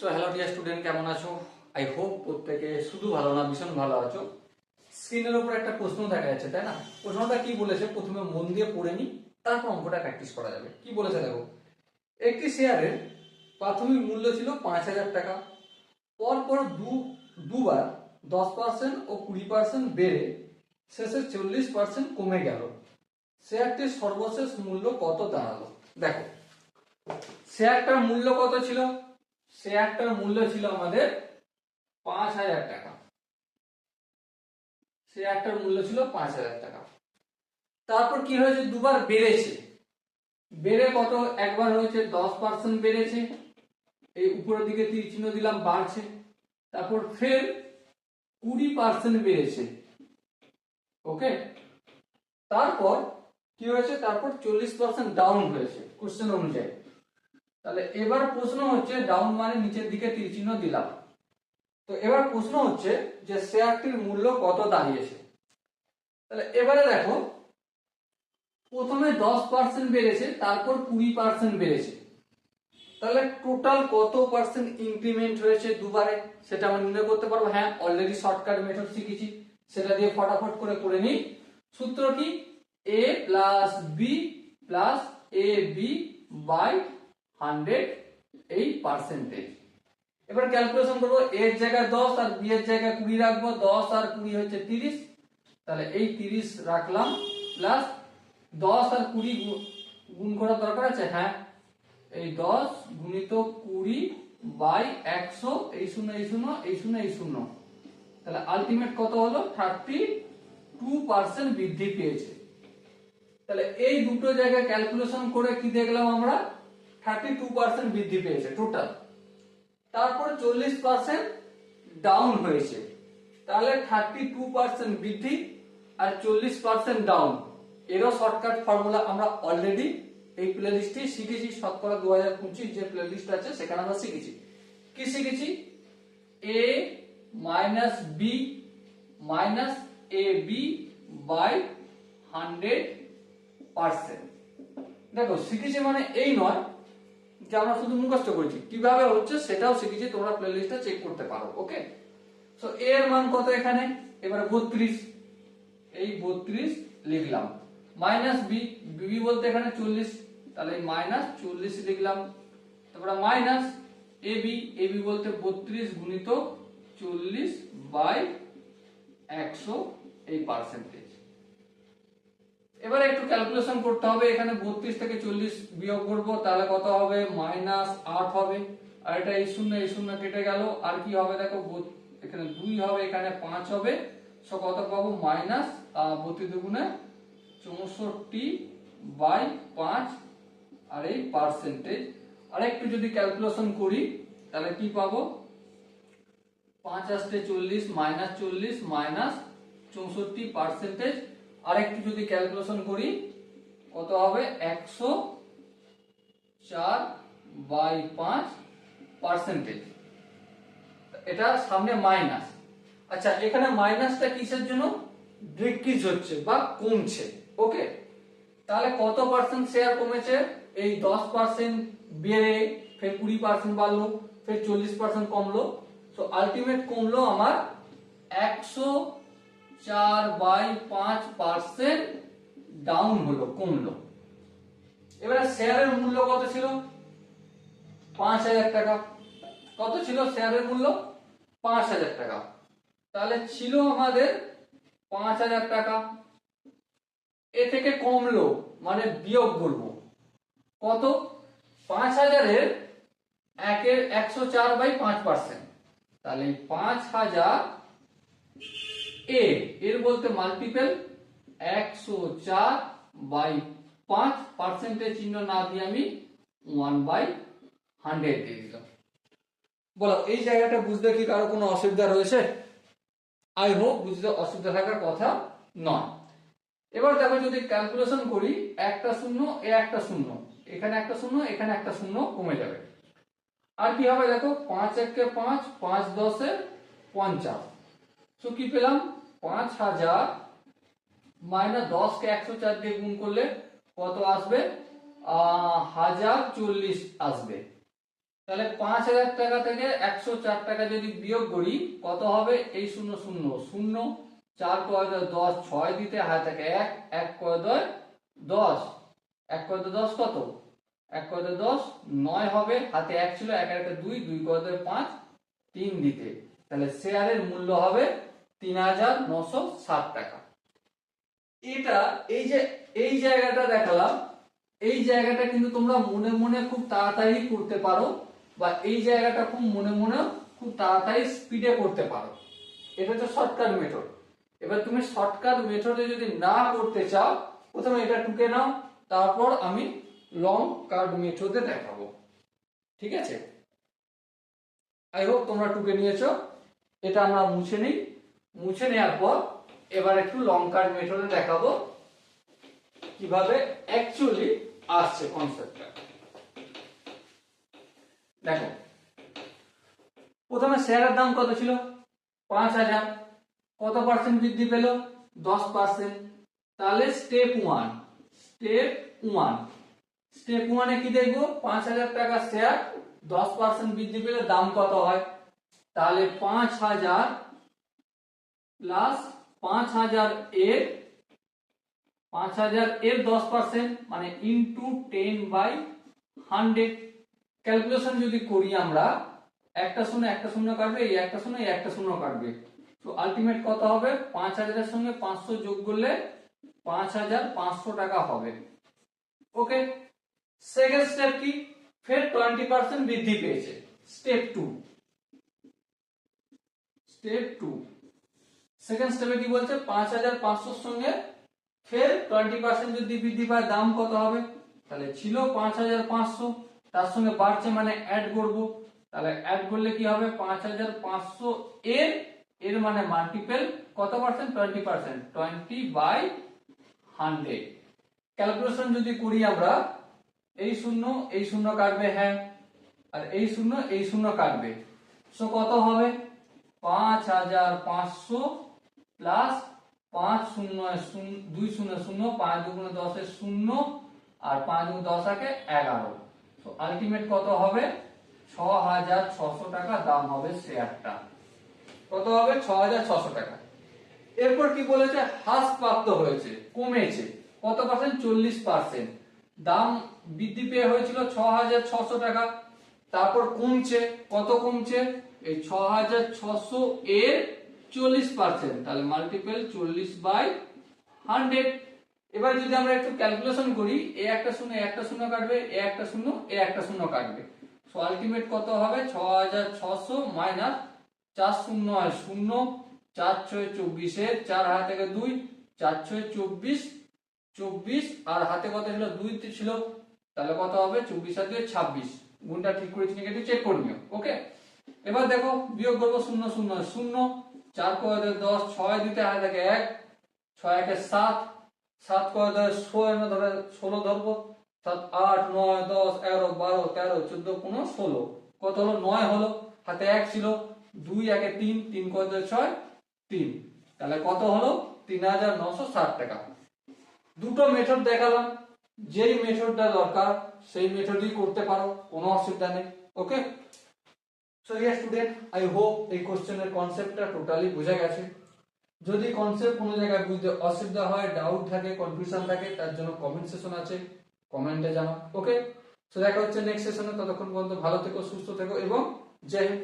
So hello dear student, কেমন আছো? I hope প্রত্যেকে শুধু ভালো না ভীষণ ভালো আছো। স্ক্রিনের উপর একটা প্রশ্ন দেখা যাচ্ছে, তাই না? প্রশ্নটা কি বলেছে প্রথমে মন দিয়ে পড়ে নি, তারপর অঙ্কটা প্র্যাকটিস করা যাবে। কি বলেছে দেখো, একটি শেয়ারের প্রাথমিক মূল্য ছিল 5,000 টাকা। পরপর দুবার 10% ও 20% বেড়ে শেষে 40% কমে গেল। শেয়ারটির সর্বশেষ মূল্য কত দাঁড়ালো? দেখো, শেয়ারটার মূল্য কত ছিল? শেয়ারটার মূল্য ছিল আমাদের 5,000 টাকা। শেয়ারটার মূল্য ছিল 5,000 টাকা। তারপর কি হয়েছে, দুবার বেড়েছে। বেড়ে কত? একবার হয়েছে 10% বেড়েছে, এই উপরের দিকে তীর চিহ্ন দিলাম, বাড়ছে। তারপর ফের 20% বেড়েছে। ওকে, তারপর কি হয়েছে? তারপর 40% ডাউন হয়েছে কোশ্চেন অনুযায়ী। তাহলে এবার প্রশ্ন হচ্ছে, ডাউন মানে নিচের দিকে তীর চিহ্ন দিলাম। তো এবার প্রশ্ন হচ্ছে যে শেয়ারটির মূল্য কত দাঁড়িয়েছে। তাহলে এবারে দেখো, প্রথমে 10% বেড়েছে, তারপর 20% বেড়েছে। তাহলে টোটাল কত পার্সেন্ট ইনক্রিমেন্ট হয়েছে দুবারে, সেটা আমরা নির্ণয় করতে পারবো। হ্যাঁ, অলরেডি শর্টকাট মেথড শিখেছি, সেটা দিয়ে ফটাফট করে নিই। সূত্র কি? a plus b plus a b by 100, এই পার্সেন্টেজ। এবার ক্যালকুলেশন করবো, এর জায়গায় 10 আর বি এর জায়গায় 20 রাখবো। 10 আর 20 হচ্ছে 30, তাহলে এই 30 রাখলাম, প্লাস 10 আর 20 গুণ করার দরকার আছে। হ্যাঁ, এই 10 গুণিত 20 বাই 100, এই শূন্য এই শূন্য এই শূন্য এই শূন্য, তাহলে আলটিমেট কত হলো? 32% বৃদ্ধি পেয়েছে। তাহলে এই দুটো জায়গায় ক্যালকুলেশন করে কি দেখলাম আমরা? 32% বৃদ্ধি পেয়েছে টোটাল। তারপর 40% ডাউন হয়েছে। তাহলে 32% বৃদ্ধি আর 40% ডাউন, এরও শর্টকাট ফর্মুলা আমরা অলরেডি এই প্লেলিস্টে শিখেছি। শতকরা 2025 যে প্লেলিস্ট আছে সেখানে আমরা শিখেছি। কি শিখেছি? a minus b minus a b by 100%। দেখো, শিখেছি মানে এই নয় যে আমরা শুধু মুখস্থ করেছি, কিভাবে হচ্ছে সেটাও শিখেছি। তোমরা প্লেলিস্টটা চেক করতে পারো। ওকে, সো এর মান কত এখানে? এবারে 32, এই 32 লিখলাম। মাইনাস বি, বি বলতে এখানে 40, তাহলে মাইনাস 40 লিখলাম। তারপরে minus a B, A B বলতে 32 গুণিত 40 বাই 100, এই পার্সেন্টেজ। এবারে একটু ক্যালকুলেশন করতে হবে। এখানে 32 থেকে 40 বিয়োগ করব, তাহলে কত হবে? মাইনাস 8 হবে। আর এটা এই শূন্য কেটে গেল, আর কি হবে দেখো, এখানে 2 হবে, এখানে 5 হবে। সো কত পাবো? মাইনাস 32 দুগুণে 64 বাই 5, আর এই পার্সেন্টেজ। আর একটু যদি ক্যালকুলেশন করি তাহলে কি পাবো? 5 আসতে 40 মাইনাস 40 মাইনাস 64%। আর একটু যদি ক্যালকুলেশন করি কত হবে? 104 বাই 5%। এটা সামনে মাইনাস। আচ্ছা, এখানে মাইনাসটা কিসের জন্য? ডিক্রিজ হচ্ছে বা কমছে। ওকে, তাহলে কত পার্সেন্ট শেয়ার কমেছে? এই 10% বেড়ে ফের 20% বাড়লো, ফের 40% কমলো। তো আলটিমেট কমলো আমার 104 বাই 5% ডাউন হলো, কমলো। এবারে শেয়ারের মূল্য কত ছিল? 5,000 টাকা। কত ছিল শেয়ারের মূল্য? 5,000 টাকা। তাহলে ছিল আমাদের 5,000 টাকা, এ থেকে কমলো মানে বিয়োগ করবো কত? 5,000-এর 104 বাই 5%। তাহলে 5,000 এর বলতে মাল্টিপল 104 বাই 5%, চিহ্ন না দিয়ে আমি 1/100 দিয়ে দিলাম। বলো, এই জায়গাটা বুঝতে কি কারো কোনো অসুবিধা রয়েছে? আই হোপ বুঝতে অসুবিধা থাকার কথা নয়। এবার দেখো, যদি ক্যালকুলেশন করি, একটা শূন্য এ একটা শূন্য, এখানে একটা শূন্য এখানে একটা শূন্য কমে যাবে। আর কি হবে দেখো, 5 একে 5, 5 10 50। তো কি পেলাম? 5,000 মাইনাস 10 কে 104 দিয়ে গুণ করলে কত আসবে? 1040 আসবে। তাহলে 5,000 টাকা থেকে 104 টাকা যদি বিয়োগ করি কত হবে? এই 0 0 0, 4 কয় 10, 6 দিতে হাতে থাকে 1, 1 কয় 10, 1 কয় 10 কত? 1 কয় 10, 9 হবে, হাতে 1 ছিল, 1 আর 1 2, 2 কয় 5, 3 দিতে। তাহলে শেয়ারের মূল্য হবে 3,960 টাকা। এটা এই জায়গাটা দেখালাম, এই জায়গাটা কিন্তু তোমরা মনে মনে খুব তাড়াতাড়ি করতে পারো, বা এই জায়গাটা খুব মনে মনে খুব তাড়াতাড়ি স্পিডে করতে পারো। এটা হচ্ছে শর্টকাট মেথড। এবার তুমি শর্টকাট মেথডে যদি না করতে চাও, প্রথমে এটা টুকে নাও, তারপর আমি লং কাট মেথডে দেখাবো। ঠিক আছে, আই হোপ তোমরা টুকে নিয়েছো। এটা আমরা মুছে নিই। মুছে নেওয়ার পর এবার একটু লং কাট মেথডে দেখাবো কিভাবে অ্যাকচুয়ালি আসছে কনসেপ্টটা। দেখো, প্রথমে শেয়ারের দাম কত ছিল? 5,000। কত পার্সেন্ট বৃদ্ধি পেল? 10%। তাহলে স্টেপ ওয়ান, স্টেপ ওয়ানে কি দেখবো? 5,000 টাকা শেয়ার, 10% বৃদ্ধি পেলে দাম কত হয়? তাহলে 5,000 প্লাস 5,000 এর 10% মানে ইন্টু 10/100। ক্যালকুলেশন যদি করি আমরা, একটা শূন্য কাটবে, এই একটা শূন্য, এই একটা শূন্য কাটবে, তো আলটিমেট কত হবে? 5,000 এর সঙ্গে 500 যোগ করলে 5,500 টাকা হবে। ওকে, সেকেন্ড স্টেপ কি? ফের 20% বৃদ্ধি পেয়েছে। স্টেপ টু, সেকেন্ড স্টেপে কি বলছে? 5,500 সঙ্গে ফের 20% যদি বৃদ্ধি পায়, দাম কত হবে? তাহলে ছিল 5,500, তার সঙ্গে বাড়ছে মানে অ্যাড করব। তাহলে অ্যাড করলে কি হবে? 5,500 এর মানে মাল্টিপল কত পার্সেন্ট? 20%, 20/100। ক্যালকুলেশন যদি করি আমরা, এই শূন্য কাটবে, হ্যাঁ, আর এই শূন্য কাটবে, সো কত হবে? 5,500 প্লাস 5 শূন্য 2 শূন্য 0, 5 দুগুণে 10 এর 0, আর 5 দুগুণে 10 একে 11। তো আলটিমেট কত হবে? 6,600 টাকা দাম হবে শেয়ারটা। কত হবে? 6,600 টাকা। এরপর কি বলেছে? হ্রাসপ্রাপ্ত হয়েছে, কমেছে কত পার্সেন্ট? 40%। দাম বৃদ্ধি পেয়ে হয়েছিল 6,600 টাকা, তারপর কমছে, কত কমছে? এই 6,600 এর 40%, তাহলে মাল্টিপল 40/100। এবার যদি আমরা একটু ক্যালকুলেশন করি, এই একটা শূন্য কাটবে, এই একটা শূন্য কাটবে, সো আলটিমেট কত হবে? 6,600 মাইনাস 4 শূন্য 0, 4 6 24, 4 হাতে থেকে 2, 4 6 24, আর হাতে কত ছিল? 2 ছিল, তাহলে কত হবে? 24 আর 2 26। গুণটা ঠিক করেছি নাকি একটু চেক করে নিও। ওকে, এবার দেখো বিয়োগ করবো, 0 0 0, 4 কয় 10, 6 দিতে হাতে থাকে 1, 6 একে 7, 7 কয় 16 ধরে 16 ধরবো, 7 8 9 10 11 12 13 14 15 16, কত হলো? 9 হলো, হাতে 1 ছিল, 2 একে 3, 3 কয় 6 3, তাহলে কত হলো? 3,960 টাকা। দুটো মেথড দেখালাম, যেই মেথডটা দরকার সেই মেথডই করতে পারো, কোনো অসুবিধা নেই। Okay, so yeah student, I hope এই কোশ্চেনের কনসেপ্টটা টোটালি বোঝা গেছে। যদি কনসেপ্ট কোনো জায়গায় বুঝতে অসুবিধা হয়, ডাউট থাকে, কনফিউশন থাকে, তার জন্য কমেন্ট সেশন আছে, কমেন্টে জানাও। ওকে, সো দেখা হচ্ছে নেক্সট সেশনে। ততক্ষণ পর্যন্ত ভালো থেকো, সুস্থ থেকো এবং জয় হিন্দ।